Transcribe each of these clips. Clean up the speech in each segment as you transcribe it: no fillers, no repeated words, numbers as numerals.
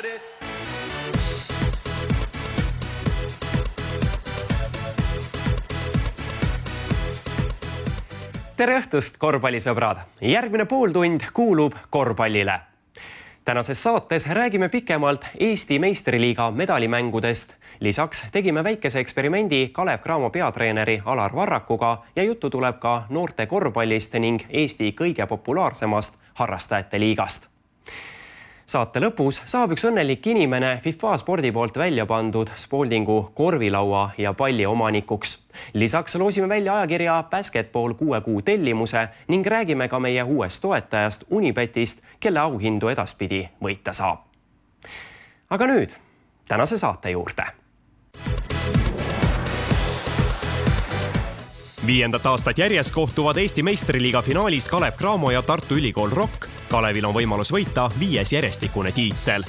for this. Tere õhtust, korvpallisõbrad! Järgmine pooltund kuulub korvpallile. Tänases saates räägime pikemalt Eesti meistriliiga medalimängudest. Lisaks tegime väikese eksperimendi Kalev Cramo peatreeneri Alar Varrakuga ja juttu tuleb ka noorte korvpallist ning Eesti kõige populaarsemast harrastajate liigast. Saate lõpus saab üks õnnelik inimene FIFA spordi poolt välja pandud Spaldingu korvilaua ja palli omanikuks. Lisaks loosime välja ajakirja Basketball 6 kuu tellimuse ning räägime ka meie uuest toetajast Unibetist, kelle auhindu edaspidi võita saab. Aga nüüd tänase saate juurde. 5. aastat järjest kohtuvad Eesti meistriliiga finaalis Kalev Cramo ja Tartu Ülikool Rock. Kalevil on võimalus võita 5. järjestikune tiitel.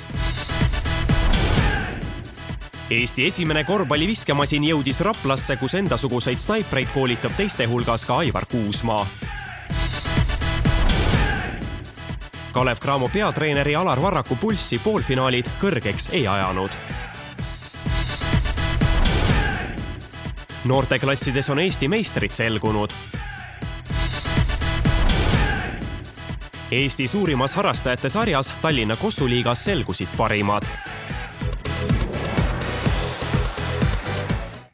Eesti esimene korvpalliviskemasin jõudis Raplasse, kus endasuguseid snaipreid koolitab teiste hulgas ka Aivar Kuusmaa. Kalev Cramo peatreeneri Alar Varraku pulssi poolfinaalid kõrgeks ei ajanud. Noorteklassides on Eesti meistrid selgunud. Eesti suurimas harrastajate sarjas Tallinna Kossuliigas selgusid parimad.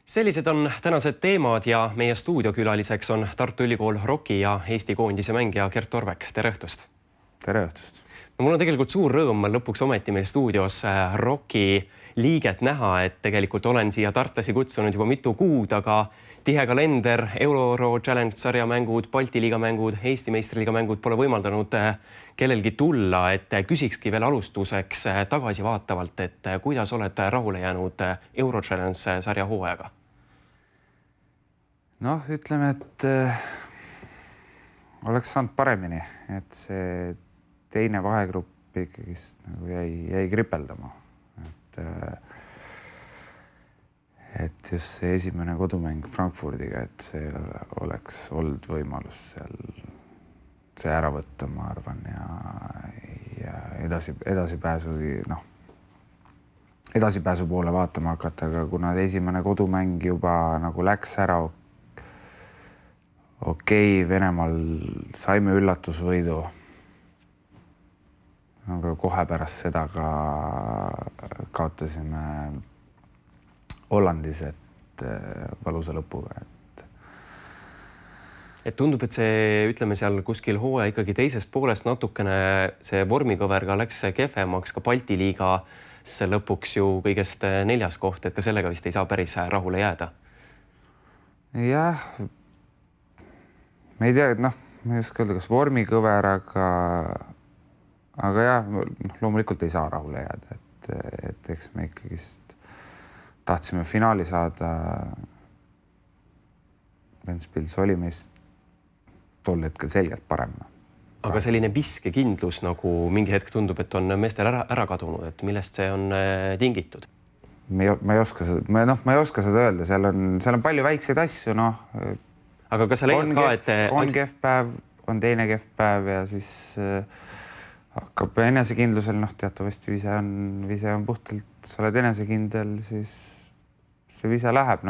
Sellised on tänased teemad ja meie stuudiokülaliseks on Tartu Ülikool Rocki ja Eesti koondise mängija Gert Torvek. Tere õhtust! Tere õhtust! Mul on tegelikult suur rõõm lõpuks ometi meil stuudios Rocki liiget näha, et tegelikult olen siia Tartlasi kutsunud juba mitu kuud, aga tihe kalender, Euro Challenge sarja mängud, Balti liiga mängud, Eesti meistriliiga mängud pole võimaldanud kellelgi tulla, et küsikski veel alustuseks tagasi vaatavalt, et kuidas oled rahule jäänud Euro Challenge sarja hooajaga? Noh, ütleme, et oleks saanud paremini, et see teine vahegrupp ikkagist nagu jäi kripeldama. Et just see esimene kodumäng Frankfurdiga, et see oleks olnud võimalus seal see ära võtta, ma arvan, ja edasipääsu poole vaatama hakata, aga kuna esimene kodumäng juba nagu läks ära, okei, Venemaal saime üllatusvõidu, aga kohe pärast seda ka kaotasime Hollandis, et valusa lõpuga. Et tundub, et see, ütleme seal kuskil hooaja ikkagi teisest poolest natukene see vormikõverga läks kehvemaks ka Balti liigas lõpuks ju kõigest 4. koht, et ka sellega vist ei saa päris rahule jääda. Jah, ma ei tea, et ma ei oska öelda, kas vormikõver, aga jah, loomulikult ei saa rahule jääda, et eks me ikkagist tahtsime finaali saada. Ventspils oli meist tol hetkel selgelt parem. Aga selline viskekindlus nagu mingi hetk tundub, et on meestel ära kadunud, et millest see on tingitud? Ma ei oska seda öelda, seal on palju väikseid asju, Aga kas sa leiad ka, et on kehv päev, on teine kehv päev ja siis hakkab enesekindlusel, teatavasti vise on puhtalt, sa oled enesekindel, siis see vise läheb,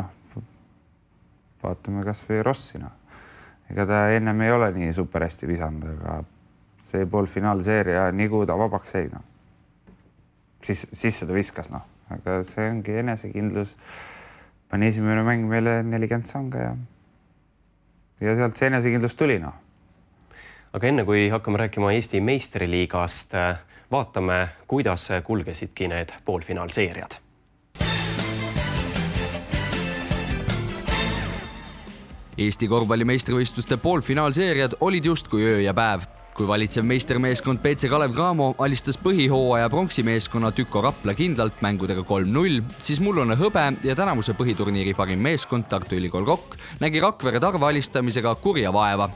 vaatame kas või Rossi, Ega ta ennem ei ole nii super hästi visanud, aga see poolfinaalseeria, nii kui ta vabaks jäi, siis seda viskas, Aga see ongi enesekindlus. Pani esimene mäng meile 40 sanga ja sealt see enesekindlus tuli, Aga enne kui hakkame rääkima Eesti meistriliigast, vaatame, kuidas kulgesidki need poolfinaalseeriad. Eesti korvpallimeistrivõistluste poolfinaalseeriad olid justkui öö ja päev. Kui valitsev meistermeeskond BC Kalev Cramo alistas põhihooaja pronksimeeskonna Tüko Rapla kindlalt mängudega 3-0, siis mullune hõbe ja tänavuse põhiturniiri parim meeskond Tartu Ülikool Rock nägi Rakvere Tarve alistamisega kurja vaeva.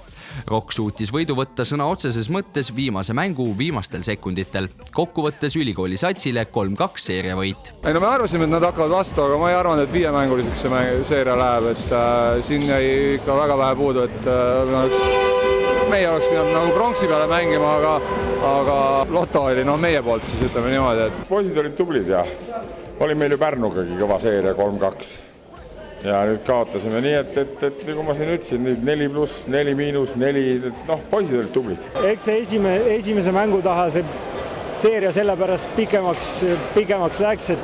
Rock suutis võidu võtta sõna otseses mõttes viimase mängu viimastel sekunditel. Kokkuvõttes ülikooli satsile 3-2 seeria võit. Me arvasime, et nad hakkavad vastu, aga ma ei arvanud, et 5-mänguliseks see seeria läheb. Et siin jäi ikka väga vähe puudu, et meie oleks pidanud nagu pronksi peale mängima, aga Lotto oli meie poolt siis ütleme niimoodi, et poisid olid tublid ja oli meil ju Pärnugagi kõva seeria 3-2. Ja nüüd kaotasime nii, et nagu ma siin ütlesin, nüüd 4+, 4-, 4, poisid olid tublid. Eks see esimese mängu taha see seeria sellepärast pikemaks läks, et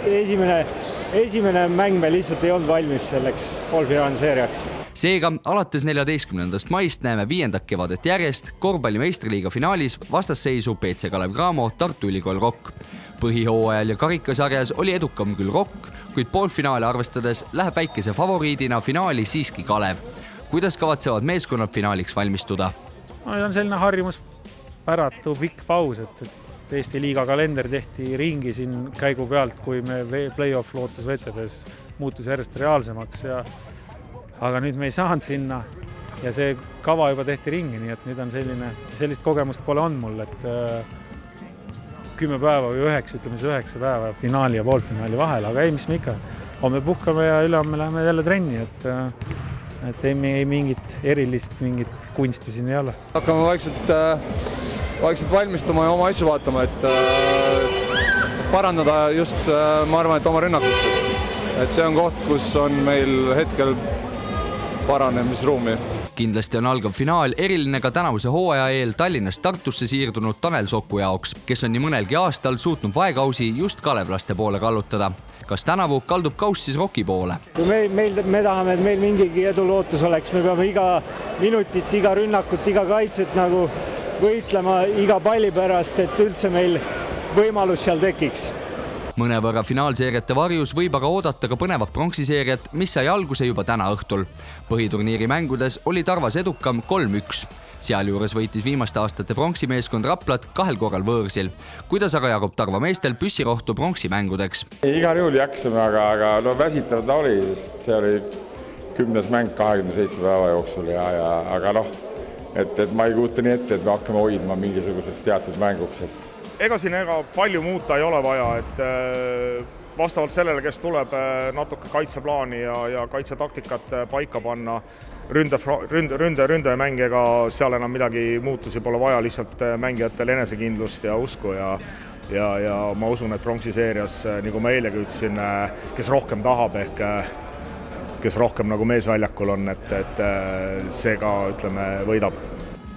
esimene mäng me lihtsalt ei olnud valmis selleks poolfinaali seeriaks. Seega alates 14. maist näeme 5. kevadet järjest korvpalli meistriliiga finaalis vastasseisu BC Kalev Cramo, Tartu Ülikool Rock. Põhihooajal ja karikasarjas oli edukam küll Rock, kuid poolfinaali arvestades läheb väikese favoriidina finaali siiski Kalev. Kuidas kavatsevad meeskonnad finaaliks valmistuda? On selline harjumuspäratu pikk paus, et Eesti liiga kalender tehti ringi siin käigu pealt, kui me play-off lootus VTB-s muutus järjest reaalsemaks. Aga nüüd me ei saanud sinna ja see kava juba tehti ringi, nii et nüüd on sellist kogemust pole on mul, et 10 päeva või 9 päeva finaali ja poolfinaali vahel, aga ei, mis me ikka. Homme puhkame ja ülehomme läheme jälle trenni, et ei mingit erilist, mingit kunsti siin ei ole. Hakkame vaikselt valmistuma ja oma asju vaatama, et parandada just, ma arvan, et oma rünnakut. Et see on koht, kus on meil hetkel paranemisruumi. Kindlasti on algav finaal eriline ka tänavuse hooaja eel Tallinnast Tartusse siirdunud Tanel Soku jaoks, kes on nii mõnelgi aastal suutnud vaekausi just kalevlaste poole kallutada. Kas tänavu kaldub kauss siis Rocki poole? Kui me tahame, et meil mingigi edulootus oleks, me peame iga minutit, iga rünnakut, iga kaitset nagu võitlema iga palli pärast, et üldse meil võimalus seal tekiks. Mõnevõrra finaalseeriate varjus võib aga oodata ka põnevat pronksiseeriat, mis sai alguse juba täna õhtul. Põhiturniiri mängudes oli Tarvas edukam 3-1. Sealjuures võitis viimaste aastate pronksimeeskond Raplat 2 korral võõrsil. Kuidas aga jagub Tarva meestel püssirohtu pronksimängudeks? Igal juhul jaksime, aga väsitav ta oli, sest see oli 10. mäng 27 päeva jooksul. Aga et ma ei kujuta nii ette, et me hakkame hoidma mingisuguseks teatud mänguks. Ega siin palju muuta ei ole vaja, et vastavalt sellele, kes tuleb natuke kaitseplaani ja kaitsetaktikat paika panna, ründemäng, ega seal enam midagi muutusi pole vaja, lihtsalt mängijatel enesekindlust ja usku ja ma usun, et pronksiseerias, nagu ma eilegi ütlesin, kes rohkem tahab ehk kes rohkem nagu meesväljakul on, et see ka, ütleme, võidab.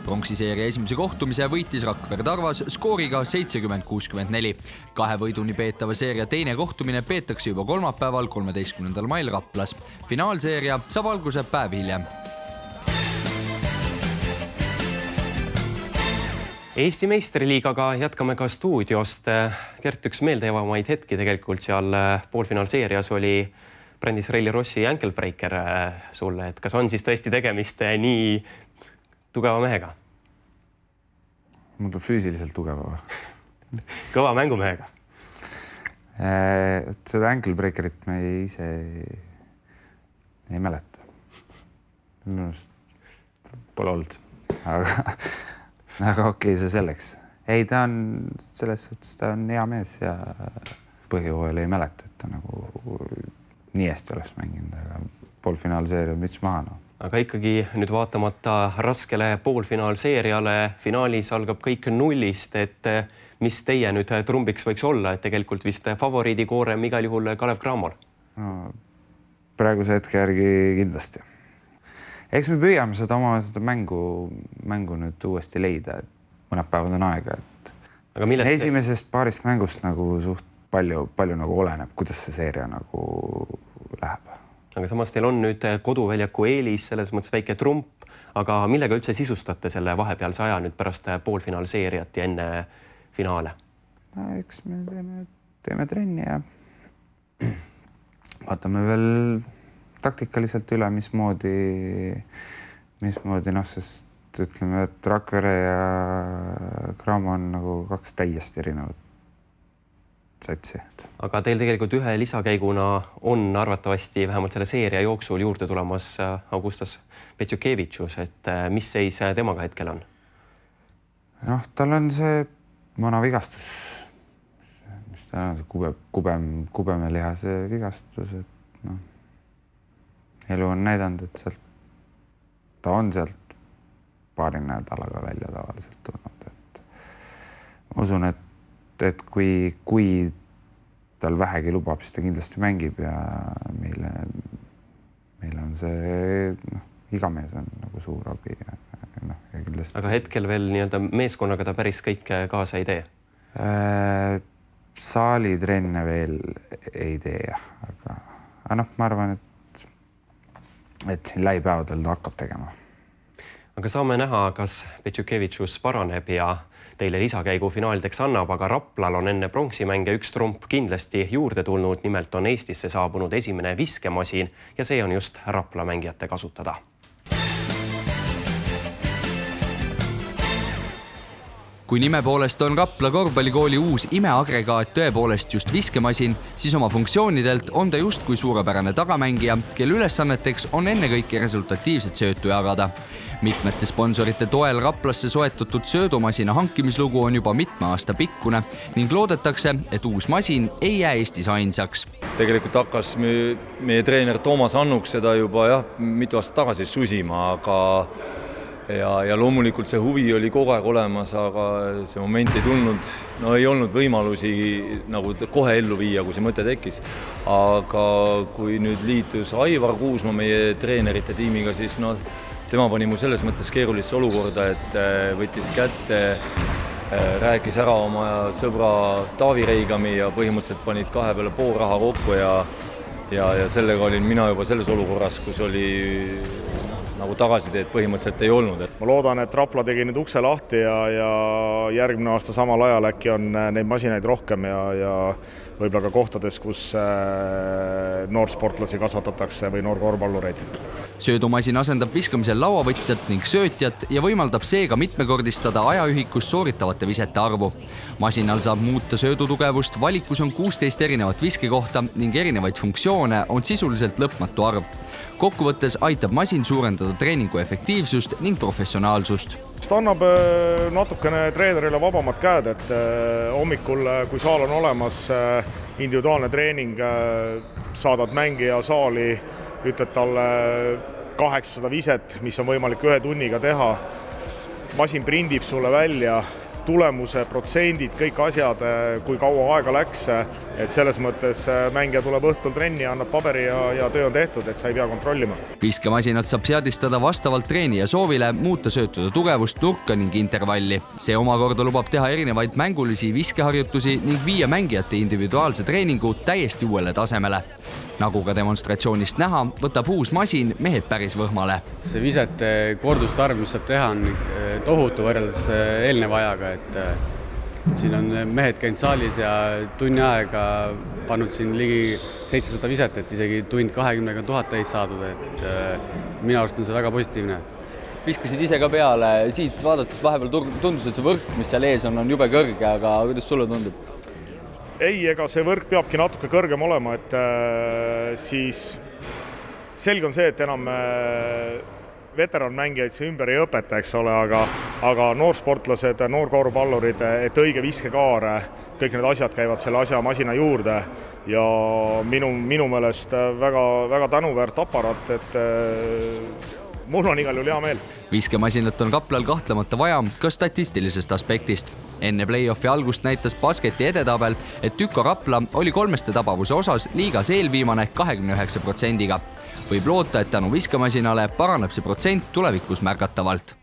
Pronksiseeria esimese kohtumise võitis Rakvere Tarvas skooriga 70-64. 2 võiduni peetava seeria teine kohtumine peetakse juba kolmapäeval 13. mail Raplas. Finaalseeria saab alguse päev hiljem. Eesti meistriliigaga jätkame ka stuudiost. Gert, üks meeldejäävamaid hetki tegelikult seal poolfinaalseerias oli Brandis Ralli Rossi ankle-breaker sulle. Et kas on siis tõesti tegemist nii tugeva mehega? Mul ta füüsiliselt tugeva. Kõva mängumehega. Seda ankle-breakerit me ise ei mäleta. Minust pole olnud. Aga okei, see selleks. Ei, ta on selles suhtes, ta on hea mees ja põhihooajal ei mäleta, et ta nagu nii hästi oleks mänginud, aga poolfinaalseeria müts maha. Aga ikkagi nüüd vaatamata raskele poolfinaalseeriale finaalis algab kõik nullist, et mis teie nüüd trumbiks võiks olla, et tegelikult vist favoriidi koorem igal juhul Kalev Cramol? No, praeguse hetke järgi kindlasti. Eks me püüame seda mängu nüüd uuesti leida, et mõned päevad on aega. Aga esimesest paarist mängust nagu suht palju nagu oleneb, kuidas see seeria nagu läheb. Aga samas teil on nüüd koduväljaku eelis, selles mõttes väike trump, aga millega üldse sisustate selle vahepealse aja nüüd pärast poolfinaalseeriat ja enne finaale? Eks me teeme trenni ja vaatame veel taktikaliselt üle, mismoodi sest ütleme, et Rakvere ja Cramo on nagu 2 täiesti erinevat satsi. Aga teil tegelikult ühe lisakäiguna on arvatavasti vähemalt selle seeria jooksul juurde tulemas Augustas Petšukevitšus, et mis seis temaga hetkel on? Tal on see manavigastus, mis ta on, see kubemelihase vigastus, et, elu on näidanud, et ta on sealt paari nädalaga välja tavaliselt tulnud, et ma usun, et kui tal vähegi lubab, siis ta kindlasti mängib ja meile on see, iga mees on nagu suur abi ja kindlasti. Aga hetkel veel nii-öelda meeskonnaga ta päris kõike kaasa ei tee? Saalitrenne veel ei tee, aga ma arvan, et siin lähipäevadel ta hakkab tegema. Aga saame näha, kas Petšukevitšus paraneb ja teile lisakäigu finaalideks annab, aga Raplal on enne pronksimänge üks trump kindlasti juurde tulnud. Nimelt on Eestisse saabunud esimene viskemasin ja see on just Rapla mängijate kasutada. Kui nime poolest on Rapla korvpallikooli uus imeagregaat tõepoolest just viskemasin, siis oma funktsioonidelt on ta just kui suurepärane tagamängija, kelle ülesanneteks on ennekõike resultatiivset söötu jagada. Mitmete sponsorite toel Raplasse soetatud söödumasina hankimislugu on juba mitme aasta pikkune ning loodetakse, et uus masin ei jää Eestis ainsaks. Tegelikult hakkas meie treener Toomas Annuk seda juba mitu aastat tagasi susima, aga ja loomulikult see huvi oli kogu aeg olemas, aga see moment ei tulnud, ei olnud võimalusi nagu kohe ellu viia, kui see mõte tekkis. Aga kui nüüd liitus Aivar Kuusma meie treenerite tiimiga, siis tema pani mu selles mõttes keerulisse olukorda, et võttis kätte, rääkis ära oma sõbra Taavi Reigami ja põhimõtteliselt panid kahe peale pool raha kokku ja sellega olin mina juba selles olukorras, kus oli nagu tagasiteed põhimõtteliselt ei olnud. Ma loodan, et Rapla tegi nüüd ukse lahti ja järgmine aasta samal ajal äkki on neid masinaid rohkem ja võib-olla ka kohtades, kus noorsportlasi kasvatatakse või noorkorvpallureid. Söödumasin asendab viskamisel lauavõtjat ning söötjat ja võimaldab seega mitmekordistada ajaühikus sooritavate visete arvu. Masinal saab muuta söödutugevust, valikus on 16 erinevat viskekohta ning erinevaid funktsioone on sisuliselt lõpmatu arv. Kokkuvõttes aitab masin suurendada treeningu efektiivsust ning professionaalsust. Ta annab natukene treenerile vabamad käed, et hommikul, kui saal on olemas, individuaalne treening, saadad mängija saali, ütled talle 800 viset, mis on võimalik 1 tunniga teha. Masin prindib sulle välja tulemuse, protsendid, kõik asjad, kui kaua aega läks, et selles mõttes mängija tuleb õhtul trenni, annab paberi ja töö on tehtud, et sa ei pea kontrollima. Viskemasinat saab seadistada vastavalt treenija soovile muuta söötude tugevust, nurka ning intervalli. See omakorda lubab teha erinevaid mängulisi viskeharjutusi ning viia mängijate individuaalse treeningu täiesti uuele tasemele. Nagu ka demonstratsioonist näha, võtab uus masin mehed päris võhmale. See visete kordustarv, mis saab teha, on tohutu võrreldes eelneva ajaga, et siin on mehed käinud saalis ja tunni aega pannud siin ligi 700 viset, et isegi tund 20 000 täis saadud, et minu arust on see väga positiivne. Viskasid ise ka peale, siit vaadates vahepeal tundus, et see võrk, mis seal ees on juba kõrge, aga kuidas sulle tundub? Ei, ega see võrk peabki natuke kõrgem olema, et siis selge on see, et enam veteranmängijaid see ümber ei õpeta, eks ole, aga noorsportlased, noorkorvpallurid, et õige viskekaar, kõik need asjad käivad selle asja masina juurde ja minu meelest väga tänuväärt aparaat, et mul on igal juhul hea meel. Viskemasinat on Raplal kahtlemata vaja ka statistilisest aspektist. Enne play-offi algust näitas basketi edetabel, et Tüko Rapla oli 3 tabavuse osas liigas eelviimane 29%-ga. Võib loota, et tänu viskemasinale paraneb see protsent tulevikus märgatavalt.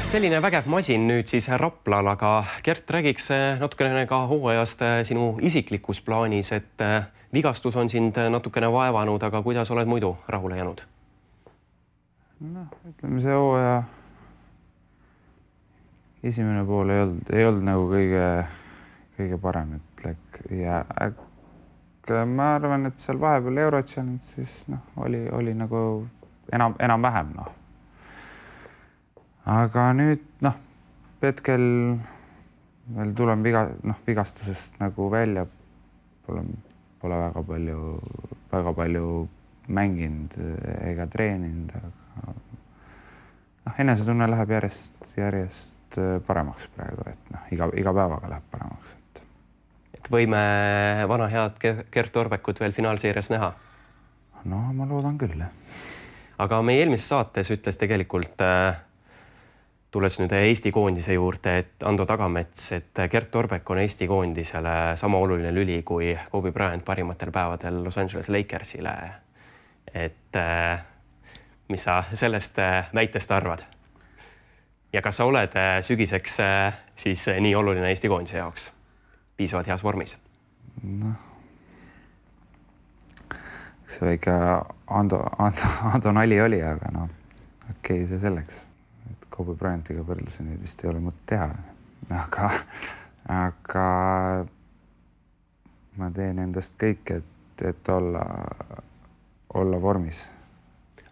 Selline vägev masin nüüd siis Raplal, aga Gert, räägiks natukene ka hooajast sinu isiklikus plaanis, et vigastus on sind natukene vaevanud, aga kuidas oled muidu rahule jäänud? Ütleme, see hooaja esimene pool ei olnud nagu kõige parem, ja ma arvan, et seal vahepeal Eurotšanid siis oli nagu enam-vähem. Aga nüüd hetkel veel tulen vigastusest nagu välja, pole väga palju mänginud ega treeninud, aga enesetunne läheb järjest paremaks praegu, et iga päevaga läheb paremaks. Et võime vana head Gert Orbekut veel finaalseerias näha? No ma loodan küll. aga meie eelmises saates ütles tegelikult, tulles nüüd Eesti koondise juurde, et Ando Tagamets, et Gert Torbek on Eesti koondisele sama oluline lüli kui Kobe Bryant parimatel päevadel Los Angeles Lakersile. Et mis sa sellest väitest arvad? Ja kas sa oled sügiseks siis nii oluline Eesti koondise jaoks piisavalt heas vormis? See väike Ando nali oli, aga okei, see selleks. Kobe Bryantiga võrdluse nüüd vist ei ole mõtet teha. Aga ma teen endast kõik, et olla vormis.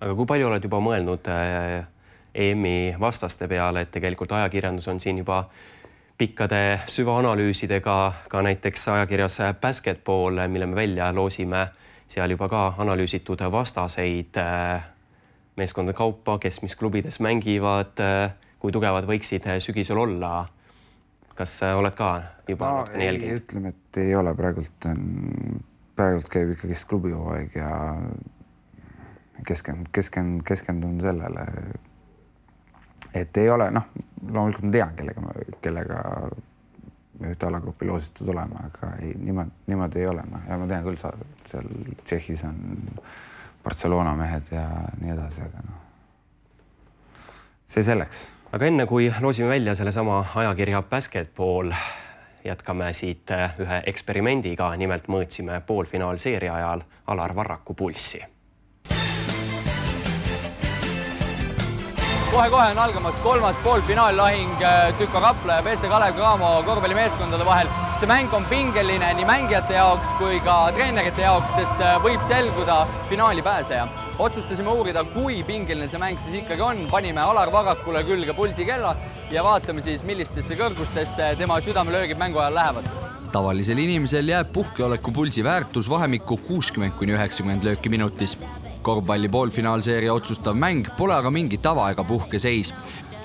Aga kui palju oled juba mõelnud EM-i vastaste peale, et tegelikult ajakirjandus on siin juba pikkade süvaanalüüsidega, ka näiteks ajakirjas Basketball, mille me välja loosime, seal juba ka analüüsitud vastaseid meeskondade kaupa, kes mis klubides mängivad, kui tugevad võiksid sügisel olla. Kas oled ka juba natukene jälginud? Ütleme, et ei ole. Praegult käib ikkagi klubihooaeg ja keskendun sellele, et ei ole, loomulikult ma tean, kellega ühte alagrupi loositud olema, aga niimoodi ei ole. Ja ma tean küll, seal Tšehhis on Barcelona mehed ja nii edasi, aga see selleks. Aga enne kui loosime välja selle sama ajakirja Basketball, jätkame siit ühe eksperimendiga, nimelt mõõtsime poolfinaalseeria ajal Alar Varraku pulssi. Kohe-kohe on algamas kolmas poolfinaallahing Tüko Rapla ja BC Kalev Cramo korvpallimeeskondade vahel. See mäng on pingeline nii mängijate jaoks kui ka treenerite jaoks, sest võib selguda finaali pääseja. Otsustasime uurida, kui pingeline see mäng siis ikkagi on. Panime Alar Varrakule külge pulsikella ja vaatame siis, millistesse kõrgustesse tema südamelöögid mängu ajal lähevad. Tavalisel inimesel jääb puhkeoleku pulsi väärtus vahemikku 60–90 lööki minutis. Korvpalli poolfinaalseeria otsustav mäng pole aga mingi tava ega puhkeseis.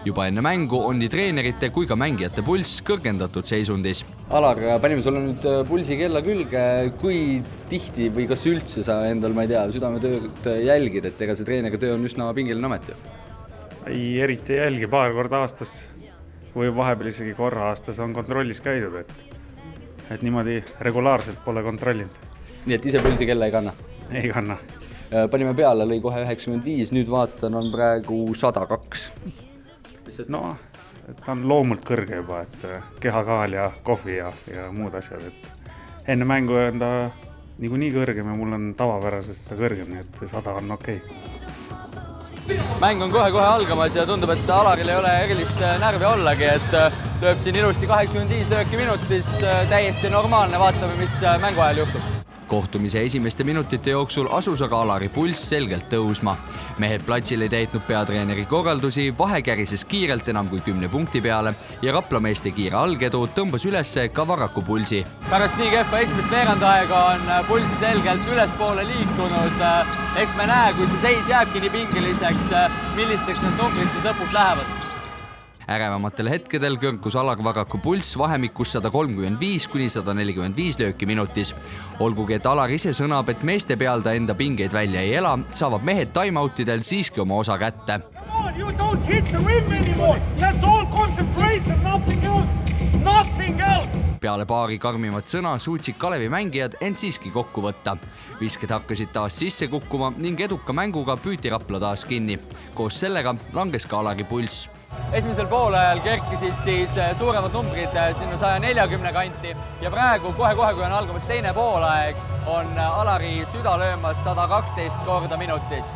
Juba enne mängu on nii treenerite kui ka mängijate pulss kõrgendatud seisundis. Alar, panime sulle nüüd pulsi kella külge. Kui tihti või kas üldse sa endal, ma ei tea, südametööd jälgid, et ega see treeneri töö on üsna pingeline amet ju? Ei, eriti jälgi paar korda aastas või vahepeal isegi korra aastas on kontrollis käidud, et niimoodi regulaarselt pole kontrollinud. Nii et ise pulsi kella ei kanna? Ei kanna. Panime peale, lõi kohe 95, nüüd vaatan, on praegu 102. No, ta on loomult kõrge juba, et kehakaal ja kohvi ja muud asjad. Et enne mängu on ta nii kõrgem ja mul on tavapärasest ta kõrgem, nii et 100 on okei. Mäng on kohe-kohe algamas ja tundub, et Alaril ei ole erilist närvi ollagi, et lööb siin ilusti 85 lööki minutis, täiesti normaalne, vaatame, mis mängu ajal juhtub. Kohtumise esimeste minutite jooksul asus aga Alari pulss selgelt tõusma. Mehed platsil ei täitnud peatreeneri korraldusi, vahe kärises kiirelt enam kui 10 punkti peale ja Raplameeste kiire algedu tõmbas ülesse ka Varraku pulsi. Pärast nii kehva esimest veerandaega on pulss selgelt ülespoole liikunud. Eks me näe, kui see seis jääbki nii pingeliseks, millisteks need numbrid siis lõpuks lähevad. Ärevamatel hetkedel kõrgus Alar Varraku pulss vahemikus 135–145 lööki minutis. Olgugi, et Alar ise sõnab, et meeste peal ta enda pingeid välja ei ela, saavad mehed timeoutidel siiski oma osa kätte. Peale paari karmimat sõna suutsid Kalevi mängijad end siiski kokku võtta. Visked hakkasid taas sisse kukkuma ning eduka mänguga püüti Rapla taas kinni. Koos sellega langes ka Alari pulss. Esimesel poolajal kerkisid siis suuremad numbrid sinna 140 kanti ja praegu kohe-kohe, kui on algamas teine poolaeg, on Alari süda löömas 112 korda minutis.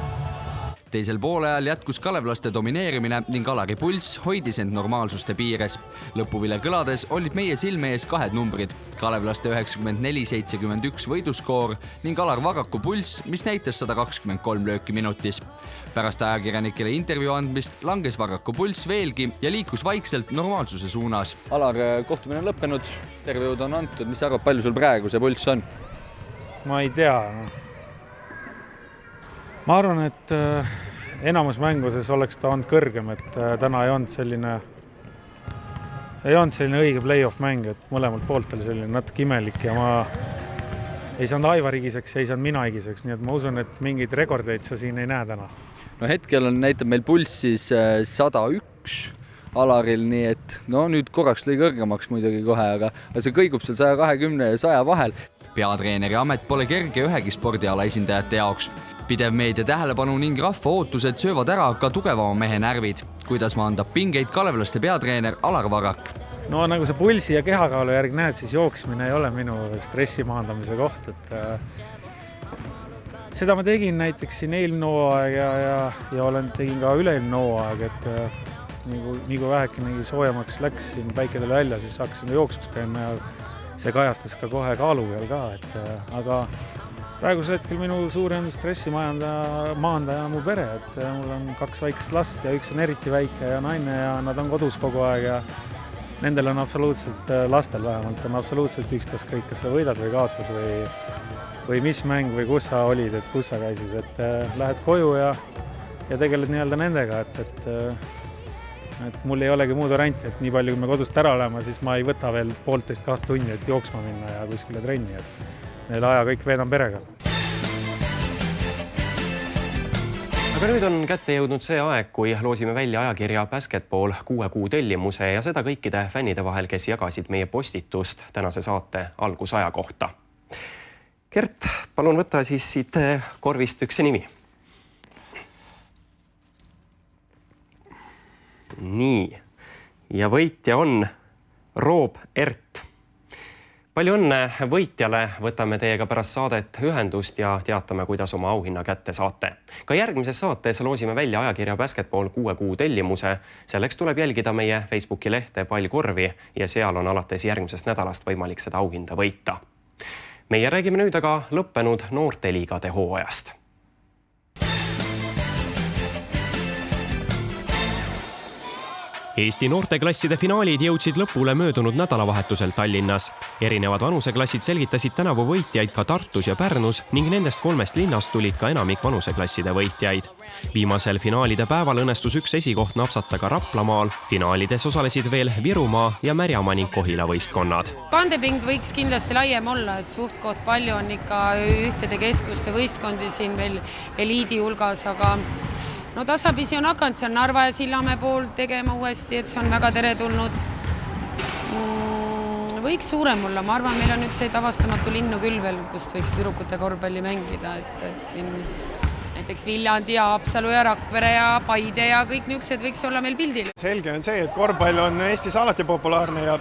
Teisel poolajal jätkus kalevlaste domineerimine ning Alari pulss hoidis end normaalsuste piires. Lõpuvile kõlades olid meie silme ees kahed numbrid, kalevlaste 94-71 võiduskoor ning Alar Varraku pulss, mis näitas 123 lööki minutis. Pärast ajakirjanikele intervjuu andmist langes Varraku pulss veelgi ja liikus vaikselt normaalsuse suunas. Alar, kohtumine on lõppenud, tervejõud on antud. Mis sa arvad, palju sul praegu see pulss on? Ma ei tea. Ma arvan, et enamus mänguses oleks ta olnud kõrgem, et täna ei olnud selline õige play-off mäng, et mõlemalt poolt oli selline natuke imelik ja ma ei saanud Aivar igiseks, ei saanud mina igiseks, nii et ma usun, et mingeid rekordeid sa siin ei näe täna. no hetkel näitab meil pulss siis 101 Alaril, nii et no nüüd korraks lõi kõrgemaks muidugi kohe, aga see kõigub seal 120 ja 100 vahel. Peatreeneri amet pole kerge ühegi spordiala esindajate jaoks. Pidev meedia tähelepanu ning rahva ootused söövad ära ka tugevama mehe närvid. Kuidas maandab pingeid kalevlaste peatreener Alar Varrak? No nagu see pulsi ja kehakaalu järg näed, siis jooksmine ei ole minu stressi maandamise koht. Seda ma tegin näiteks siin eelmine hooaeg ja tegin ka üleilmne hooaeg, et nii kui vähekene soojamaks läks siin päike tuli välja, siis hakkasin jooksuks käima ja see kajastas ka kohe kaalu peal ka. Aga praegusel hetkel minu suurem stressi maandaja mu pere, et mul on 2 väikest last ja üks on eriti väike ja naine ja nad on kodus kogu aeg ja nendel on absoluutselt, lastel vähemalt on absoluutselt ükstaskõik, kas sa võidad või kaotad või mis mäng või kus sa olid, et kus sa käisid, et lähed koju ja tegeled nii-öelda nendega, et mul ei olegi muud varianti, et nii palju, kui me kodust ära olema, siis ma ei võta veel 1,5–2 tunni, et jooksma minna ja kuskile trenni, et neil aja kõik veedan perega. Aga nüüd on kätte jõudnud see aeg, kui loosime välja ajakirja Basketball 6 kuu tellimuse ja seda kõikide fännide vahel, kes jagasid meie postitust tänase saate algusaja kohta. Gert, palun võtta siis siit korvist üks nimi. Nii, ja võitja on Roob Ert. Palju õnne võitjale, võtame teiega pärast saadet ühendust ja teatame, kuidas oma auhinna kätte saate. Ka järgmises saates loosime välja ajakirja Basketball 6 kuu tellimuse. Selleks tuleb jälgida meie Facebooki lehte Pallkorvi ja seal on alates järgmisest nädalast võimalik seda auhinda võita. Meie räägime nüüd aga lõppenud noorteliigade hooajast. Eesti noorteklasside finaalid jõudsid lõpule möödunud nädalavahetusel Tallinnas. Erinevad vanuseklassid selgitasid tänavu võitjaid ka Tartus ja Pärnus ning nendest 3 linnast tulid ka enamik vanuseklasside võitjaid. Viimasel finaalide päeval õnnestus üks esikoht napsata ka Raplamaal. Finaalides osalesid veel Virumaa ja Märjamaa ning Kohila võistkonnad. Kandeping võiks kindlasti laiem olla, et suhtkoht palju on ikka ühtede keskuste võistkondi siin veel eliidi hulgas, aga no tasapisi on hakanud seal Narva ja Sillamäe pool tegema uuesti, et see on väga teretulnud. Võiks suurem olla, ma arvan, meil on üks avastamatu linnu küll veel, kust võiks tüdrukute korvpalli mängida, et siin näiteks Viljandi ja Haapsalu ja Rakvere ja Paide ja kõik niisugused võiks olla meil pildil. Selge on see, et korvpall on Eestis alati populaarne ja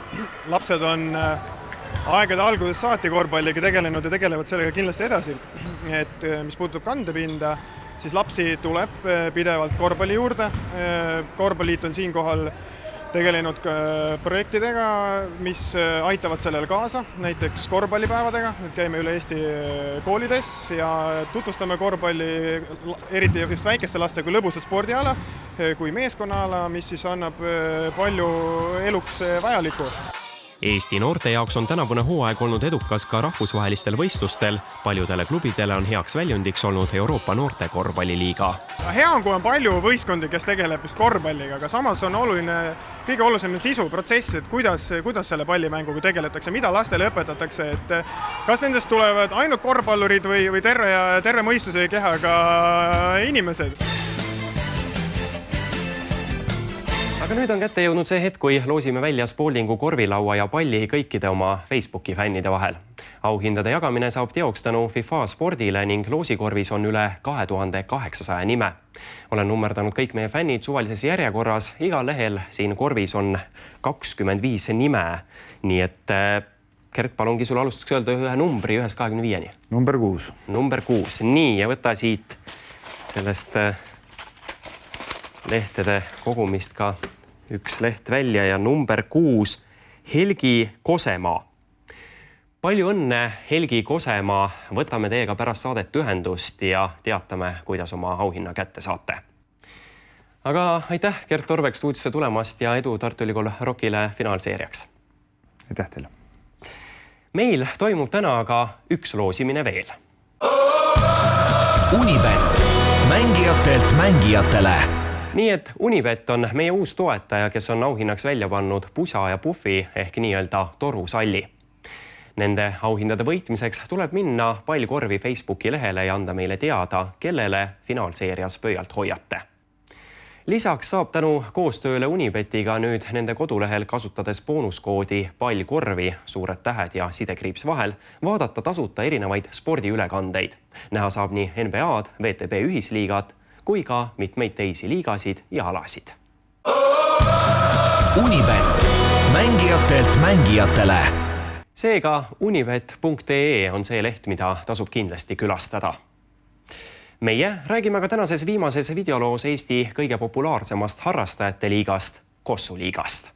lapsed on aegade alguses saati korvpalliga tegelenud ja tegelevad sellega kindlasti edasi. Et mis puutub kandepinda, siis lapsi tuleb pidevalt korvpalli juurde. Korvpalliit on siinkohal tegelenud projektidega, mis aitavad sellele kaasa, näiteks korvpallipäevadega. Nüüd käime üle Eesti koolides ja tutvustame korvpalli eriti just väikeste laste kui lõbusat spordiala, kui meeskonnaala, mis siis annab palju eluks vajalikku. Eesti noorte jaoks on tänavune hooaeg olnud edukas ka rahvusvahelistel võistlustel. Paljudele klubidele on heaks väljundiks olnud Euroopa noorte korvpalliliiga. Hea on, kui on palju võistkondi, kes tegeleb just korvpalliga, aga samas on kõige olulisem sisu, protsess, et kuidas selle pallimänguga tegeletakse, mida lastele õpetatakse, et kas nendest tulevad ainult korvpallurid või terve mõistuse ja kehaga inimesed. Aga nüüd on kätte jõudnud see hetk, kui loosime välja Spaldingu korvilaua ja palli kõikide oma Facebooki fännide vahel. Auhindade jagamine saab teoks tänu FIFA spordile ning loosikorvis on üle 2800 nime. Olen nummerdanud kõik meie fännid suvalises järjekorras. Igal lehel siin korvis on 25 nime. Nii et Gert, palungi sul alustuseks öelda ühe numbri 1-25-ni. Number 6. Number 6. Nii, ja võta siit sellest lehtede kogumist ka üks leht välja ja number 6, Helgi Kosemaa. Palju õnne, Helgi Kosemaa. Võtame teiega pärast saadet ühendust ja teatame, kuidas oma auhinna kätte saate. Aga aitäh Gert Torbeck stuudiosse tulemast ja edu Tartu Ülikool Rockile finaalseeriaks. Aitäh teile. Meil toimub täna aga üks loosimine veel. Unibet. Mängijatelt mängijatele. Nii et Unibet on meie uus toetaja, kes on auhinnaks välja pannud pusa ja puffi ehk nii-öelda torusalli. Nende auhindade võitmiseks tuleb minna Pallkorvi Facebooki lehele ja anda meile teada, kellele finaalseerias pöialt hoiate. Lisaks saab tänu koostööle Unibetiga nüüd nende kodulehel kasutades boonuskoodi Pallkorvi, suured tähed ja sidekriips vahel, vaadata tasuta erinevaid spordiülekandeid. Näha saab nii NBA-d, VTB ühisliigat kui ka mitmeid teisi liigasid ja alasid. Unibet, mängijatelt mängijatele. Seega unibet.ee on see leht, mida tasub kindlasti külastada. Meie räägime ka tänases viimases videoloos Eesti kõige populaarsemast harrastajate liigast, Kossu liigast.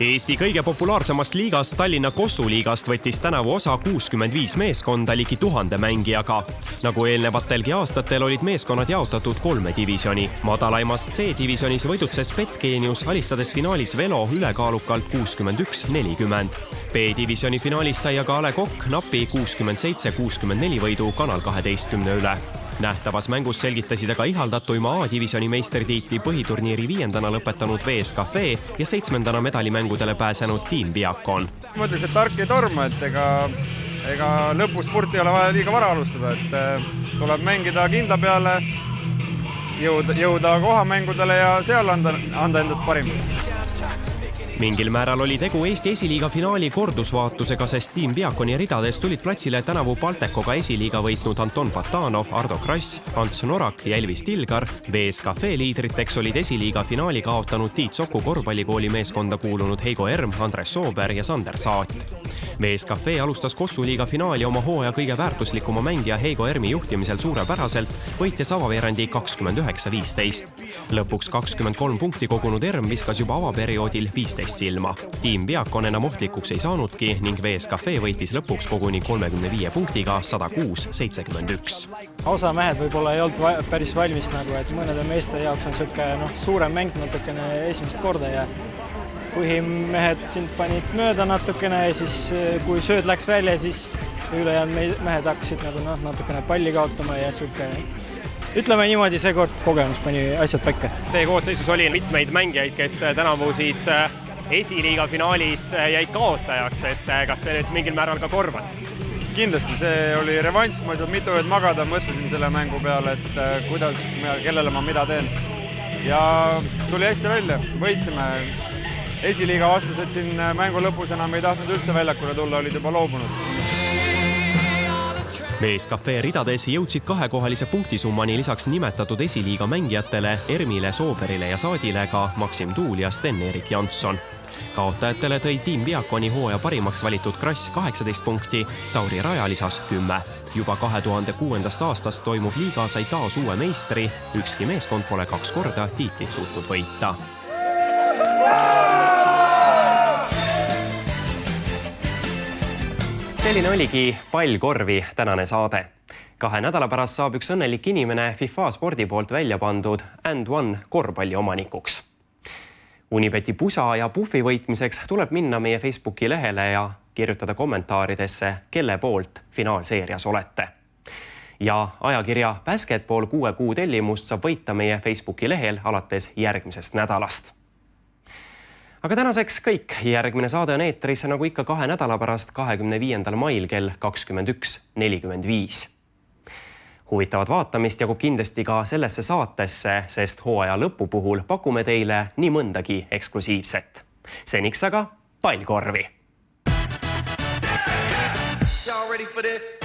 Eesti kõige populaarsemast liigast Tallinna Kossu liigast võttis tänavu osa 65 meeskonda ligi 1000 mängijaga. Nagu eelnevatelgi aastatel olid meeskonnad jaotatud 3 divisjoni. Madalaimast C-divisionis võidutses Betgenius, alistades finaalis Velo ülekaalukalt 61-40. B-divisjoni finaalis sai aga A. Le Coq napi 67-64 võidu Kanal 12 üle. Nähtavas mängus selgitasid aga ihaldatuima A-divisjoni meistertiitli põhiturniiri 5. lõpetanud VS Cafe ja 7. medalimängudele pääsenud Team Biakon. Mõtles, et tark ei torma, et ega lõpuspurt ei ole vaja liiga vara alustada, et tuleb mängida kindla peale, jõuda kohamängudele ja seal anda endast parim. Mingil määral oli tegu Eesti esiliiga finaali kordusvaatusega, sest Team Biakoni ridades tulid platsile tänavu Baltekoga esiliiga võitnud Anton Batanov, Ardo Krass, Ants Norak ja Elvis Tilgar. VS Cafe liidriteks olid esiliiga finaali kaotanud Tiit Soku korvpallikooli meeskonda kuulunud Heigo Erm, Andres Soober ja Sander Saat. VS Cafe alustas Kossu liiga finaali oma hooaja kõige väärtuslikuma mängija Heigo Ermi juhtimisel suurepäraselt, võites avaveerandi 29-15. Lõpuks 23 punkti kogunud Erm viskas juba avaperioodil 15 silma. Team Biakon enam ohtlikuks ei saanudki ning VS Cafe võitis lõpuks koguni 35 punktiga 106-71. Osa mehed võib-olla ei olnud päris valmis, et mõnede meeste jaoks on selline suurem mäng natukene esimest korda ja põhimehed sind panid mööda natukene ja siis kui sööd läks välja, siis ülejäänud mehed hakkasid natukene palli kaotama ja ütleme niimoodi, seekord kogemus pani asjad päkke. Teie koosseisus oli mitmeid mängijaid, kes tänavu siis esiliiga finaalis jäid kaotajaks, et kas see nüüd mingil määral ka korvas? Kindlasti, see oli revanss, ma ei saanud mitu ööd magada, mõtlesin selle mängu peale, et kuidas, kellele ma mida teen. Ja tuli hästi välja, võitsime. Esiliiga vastased siin mängu lõpus enam ei tahtnud üldse väljakule tulla, olid juba loobunud. VS Cafe ridades jõudsid kahekohalise punktisummani lisaks nimetatud esiliiga mängijatele Ermile, Sooberile ja Saadile ka Maksim Tuul ja Sten-Erik Jansson. Kaotajatele tõi Team Biakoni hooaja parimaks valitud Krass 18 punkti, Tauri Raja lisas 10. Juba 2006. aastast toimub liiga sai taas uue meistri, ükski meeskond pole 2 korda tiitlit suutnud võita. Selline oligi Pallkorvi tänane saade. 2 nädala pärast saab üks õnnelik inimene FIFA spordi poolt välja pandud And1 korvpalli omanikuks. Unibeti pusa ja puffi võitmiseks tuleb minna meie Facebooki lehele ja kirjutada kommentaaridesse, kelle poolt finaalseerias olete. Ja ajakirja Basketball 6 kuu tellimust saab võita meie Facebooki lehel alates järgmisest nädalast. Aga tänaseks kõik. Järgmine saade on eetris nagu ikka 2 nädala pärast 25. mail kell 21.45. Huvitavat vaatamist jagub kindlasti ka sellesse saatesse, sest hooaja lõpu puhul pakume teile nii mõndagi eksklusiivset. Seniks aga Pallkorvi! Y'all ready for this?